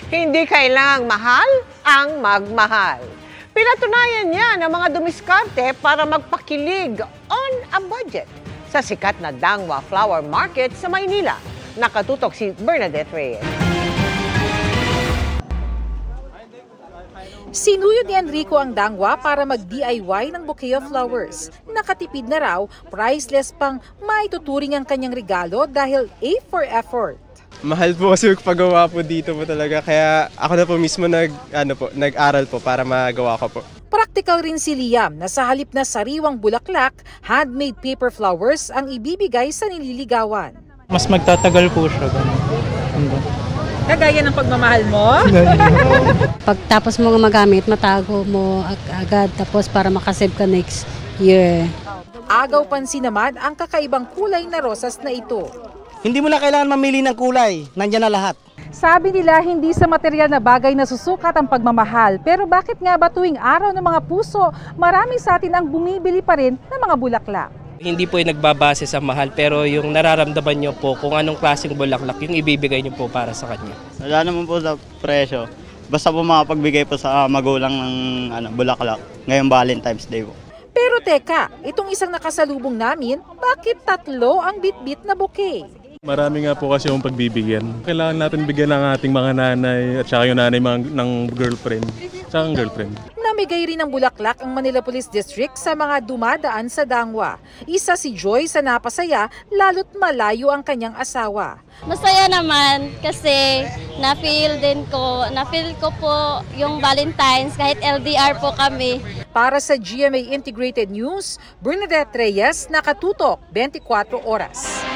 Hindi kailangang mahal ang magmahal. Pinatunayan niya ng mga dumiskarte para magpakilig on a budget sa sikat na Dangwa Flower Market sa Maynila. Nakatutok si Bernadette Reyes. Sinuyod ni Enrico ang Dangwa para mag-DIY ng bouquet of flowers. Nakatipid na raw, priceless pang maituturing ang kanyang regalo dahil A for effort. Mahal po kasi paggawa po dito po talaga, kaya ako na po mismo nag-aral po para magawa ko po. Practical rin si Liam na sa halip na sariwang bulaklak, handmade paper flowers ang ibibigay sa nililigawan. Mas magtatagal po siya. Kagaya ng pagmamahal mo? Pagtapos mo magamit, matago mo agad tapos para makasave ka next year. Agaw pansin naman ang kakaibang kulay na rosas na ito. Hindi mo na kailangan mamili ng kulay, nandiyan na lahat. Sabi nila hindi sa material na bagay na susukat ang pagmamahal. Pero bakit nga ba tuwing araw ng mga puso, marami sa atin ang bumibili pa rin ng mga bulaklak? Hindi po yung nagbabase sa mahal, pero yung nararamdaman nyo po kung anong klaseng bulaklak yung ibibigay nyo po para sa kanya. Wala naman po sa presyo. Basta po makapagbigay po sa magulang ng bulaklak ngayong Valentine's Day po. Pero teka, itong isang nakasalubong namin, bakit tatlo ang bit-bit na bouquet? Marami nga po kasi yung pagbibigyan. Kailangan natin bigyan ng ating mga nanay at saka yung nanay ng girlfriend. Saka ang girlfriend. Namigay rin ng bulaklak ang Manila Police District sa mga dumadaan sa Dangwa. Isa si Joy sa napasaya lalo't malayo ang kanyang asawa. Masaya naman kasi na-feel ko po yung Valentine's kahit LDR po kami. Para sa GMA Integrated News, Bernadette Reyes, Nakatutok, 24 Oras.